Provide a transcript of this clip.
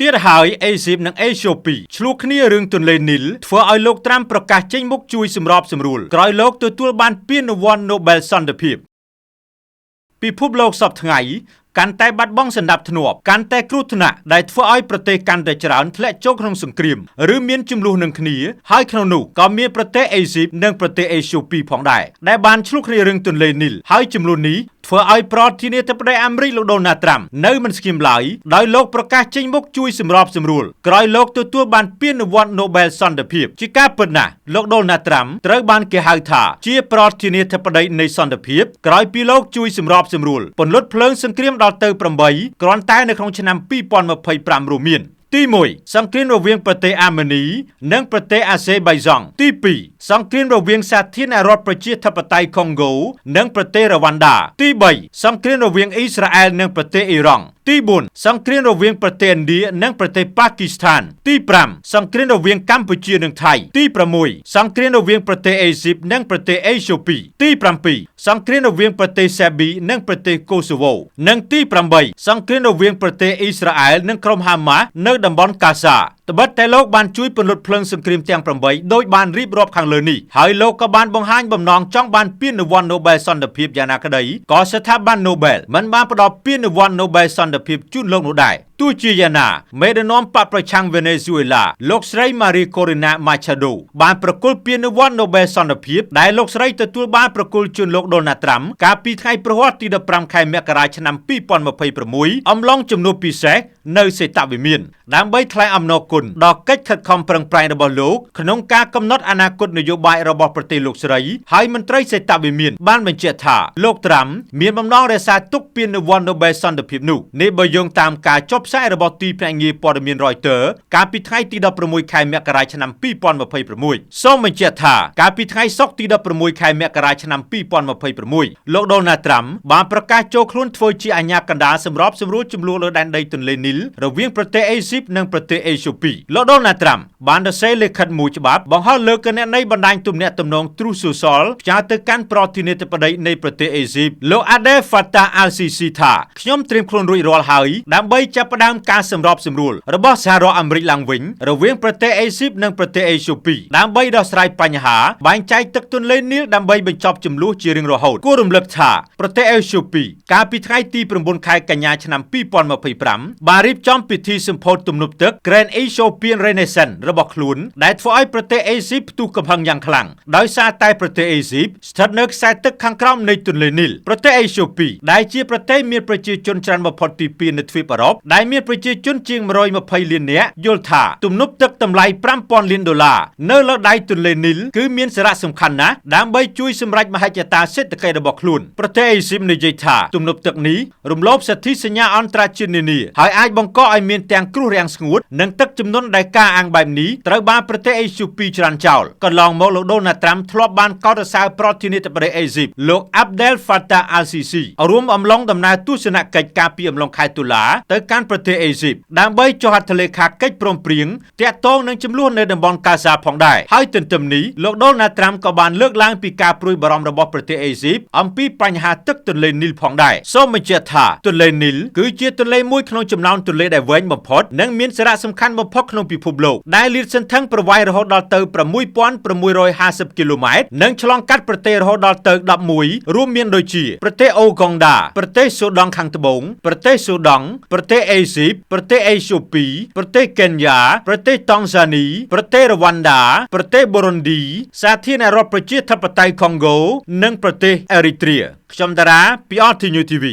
ទៀតហើយអេស៊ីបនិងអេស្យូពីឆ្លោះគ្នារឿងទន្លេនីលធ្វើឲ្យលោកត្រាំប្រកាសចេញមុខជួយសម្របសម្រួលក្រោយលោកទទួលបានពានរង្វាន់ Nobel សន្តិភាពពិភពលោកសពថ្ងៃកាន់តែបាត់បង់សណ្ដាប់ធ្នាប់កាន់តែគ្រោះថ្នាក់ដែលធ្វើឲ្យប្រទេសកាន់តែច្រើនធ្លាក់ចូលក្នុងសង្គ្រាមឬមានជម្លោះនឹងគ្នាហើយក្នុងនោះក៏មានប្រទេសអេស៊ីបនិងប្រទេសអេស្យូពីផងដែរដែលបានឆ្លោះគ្នារឿងទន្លេនីលហើយជម្លោះនេះធ្វើឲ្យប្រធានាធិបតីអាមេរិកលោកដូណាល់ត្រាំនៅមិនស្ងៀមឡើយដោយលោកប្រកាសចេញមុខជួយសម្របសម្រួលក្រោយលោកទទួលបានពានរង្វាន់ Nobel សន្តិភាពជាការពិតណាស់លោកដូណាល់ត្រាំត្រូវបានគេហៅថាជាប្រធានាធិបតីនៃសន្តិភាពក្រោយពីលោកជួយសម្របសម្រួលពន្លត់ភ្លើងសង្គ្រាមដល់ទៅ8គ្រាន់តែនៅក្នុងឆ្នាំ2025រួមមានទី1សង្គ្រាមរវាងប្រទេសអាមេនីនិងប្រទេសអាសេបៃសង់ទី2សង្គ្រាមរវាងសាធារណរដ្ឋប្រជាធិបតេយ្យកុងហ្គោនិងប្រទេសរ៉ាវ៉ាន់ដាទី3សង្គ្រាមរវាងអ៊ីស្រាអែលនិងប្រទេសអ៊ីរ៉ង់ទី4សង្គ្រាមរវាងប្រទេសឥណ្ឌានិងប្រទេសប៉ាគីស្ថានទី5សង្គ្រាមរវាងកម្ពុជានិងថៃទី6សង្គ្រាមរវាងប្រទេសអេស៊ីបនិងប្រទេសអេស្យូពីទី7សង្គ្រាមរវាងប្រទេសសេប៊ីនិងប្រទេសកូសូវូនិងទី8សង្គ្រាមរវាងប្រទេសអ៊ីស្រាអែលនិងក្រុមហាម៉ាស់នៅតំបន់កាហ្សាត្បិតតែលោកបានជួយពន្លត់ភ្លើងសង្គ្រាមទាំង8ដោយបានរៀបរាប់ខាងលើនេះហើយលោកក៏បានបង្ហាញបំណងចង់បានពានរង្វាន់ Nobel សន្តិភាពយ៉ាងណាក្តីក៏ស្ថាប័ន Nobel មិនបានផ្ដល់ពានរង្វាន់ Nobel សន្តិភាពជូនលោកនោះដែរទោះជាយ៉ាងណាមេដឹកនាំបកប្រឆាំងវេណេស៊ុយអេឡាលោកស្រី Maria Corina Machado បានប្រគល់ពានរង្វាន់ Nobel សន្តិភាពដែលលោកស្រីទទួលបានប្រគល់ជូនលោកដូណាល់ត្រាំកាលពីថ្ងៃព្រហស្បតិ៍ទី15ខែមករាឆ្នាំ2026អំឡុងជំនួបពិសេសនៅសេតវិមានដើម្បីថ្លែងអំណរគុណដល់កិច្ចខិតខំប្រឹងប្រែងរបស់លោកក្នុងការកំណត់អនាគតនយោបាយរបស់ប្រទេសលោកស្រីហើយមន្ត្រីសេតវិមានបានបញ្ជាក់ថាលោកត្រាំមានបំណងរក្សាទុកពានរង្វាន់ Nobel សន្តិភាពនោះនេះបើយោងតាមការចុះផ្សាយរបស់ទីភ្នាក់ងារព័ត៌មាន Reuters កាលពីថ្ងៃទី16ខែមករាឆ្នាំ2026សូមបញ្ជាក់ថាកាលពីថ្ងៃសុក្រទី16ខែមករាឆ្នាំ2026លោកដូណាល់ត្រាំបានប្រកាសចូលខ្លួនធ្វើជាអាជ្ញាកណ្ដាលសម្របសម្រួលជម្លោះលើដែនដីទន្លេនីលរវាងប្រទេសអេស៊ីបនិងប្រទេសអេស្យូពីលោកដូណាល់ត្រាំបានសរសេរលិខិតមួយច្បាប់បង្ហោះលើគណនីបណ្ដាញទំនាក់ទំនង Truth Social ផ្ញើទៅកាន់ប្រធានាធិបតីនៃប្រទេសអេស៊ីបលោក Abdel Fattah al-Sisi ថាខ្ញុំត្រៀមខ្លួនរួចរាល់ហើយដើម្បីចាប់ផ្ដើមការសម្របសម្រួលរបស់សហរដ្ឋអាមេរិកឡើងវិញរវាងប្រទេសអេស៊ីបនិងប្រទេសអេស្យូពីដើម្បីដោះស្រាយបញ្ហាបែងចែកទឹកទន្លេនីលដើម្បីបញ្ចប់ជម្លោះជារៀងរហូតគួររំលឹកថាប្រទេសអេស្យូពីកាលពីថ្ងៃទី9ខែកញ្ញាឆ្នាំ2025បានរៀបចំពិធីសម្ពោធទំនប់ទឹក Grand Ethiopian Renaissance របស់ខ្លួនដែលធ្វើឲ្យប្រទេសអេស៊ីបផ្ទុះកំហឹងយ៉ាងខ្លាំងដោយសារតែប្រទេសអេស៊ីបស្ថិតនៅខ្សែទឹកខាងក្រោមនៃទន្លេនីលប្រទេសអេស្យូពីដែលជាប្រទេសមានប្រជាជនច្រើនបំផុតទី2នៅទ្វីបអឺរ៉ុបដែលមានប្រជាជនជាង120លាននាក់យល់ថាទំនប់ទឹកតម្លៃ$5000លាននៅលើដៃទន្លេនីលគឺមានសារៈសំខាន់ណាស់ដើម្បីជួយសម្រេចមហិច្ឆតាសេដ្ឋកិច្ចរបស់ខ្លួនប្រទេសអេស៊ីបនិយាយថាទំនប់ទឹកនេះរំលោភសិទ្ធិសញ្ញាអន្តរជាតិនានាហើយអាចបង្កឲ្យមានទាំងគ្រោះរាំងស្ងួតនិងទឹកជំនន់ដែលការអាំងបែបនេះត្រូវបានប្រទេសអេស្យូពីច្រានចោលកន្លងមកលោកដូណាល់ត្រាំធ្លាប់បានកោតសរសើរប្រធានាធិបតីអេស៊ីបលោក Abdel Fattah al-Sisi រួមអំឡុងដំណើរទស្សនកិច្ចកាលពីអំឡុងខែតុលាទៅកាន់ប្រទេសអេស៊ីបដើម្បីចុះហត្ថលេខាកិច្ចព្រមព្រៀងទាក់ទងនឹងចំនួននៅតំបន់កាហ្សាផងដែរហើយទន្ទឹមនេះលោកដូណាល់ត្រាំក៏បានលើកឡើងពីការព្រួយបារម្ភរបស់ប្រទេសអេស៊ីបអំពីបញ្ហាទឹកទន្លេនីលផងដែរសូមបញ្ជាក់ថាទន្លេនីលគឺជាទន្លេមួយក្នុងចំណោមទន្លេដែលវែងបំផុតនិងមានសារៈសំខាន់បំផុតក្នុងពិភពលោកដែលលាតសន្ធឹងប្រវែងរហូតដល់ទៅ6650គីឡូម៉ែត្រនិងឆ្លងកាត់ប្រទេសរហូតដល់ទៅ11រួមមានដូចជាប្រទេសអូកុងដាប្រទេសសូដង់ខាងត្បូងប្រទេសសូដង់ប្រទេសអេស៊ីបប្រទេសអេស្យូពីប្រទេសកេនយ៉ាប្រទេសតង់ហ្សានីប្រទេសរ៉ាវ៉ាន់ដាប្រទេសបូរុនឌីសាធារណរដ្ឋប្រជាធិបតេយ្យកុងហ្គោនិងប្រទេសអេរីត្រាខ្ញុំតារាពី RT News TV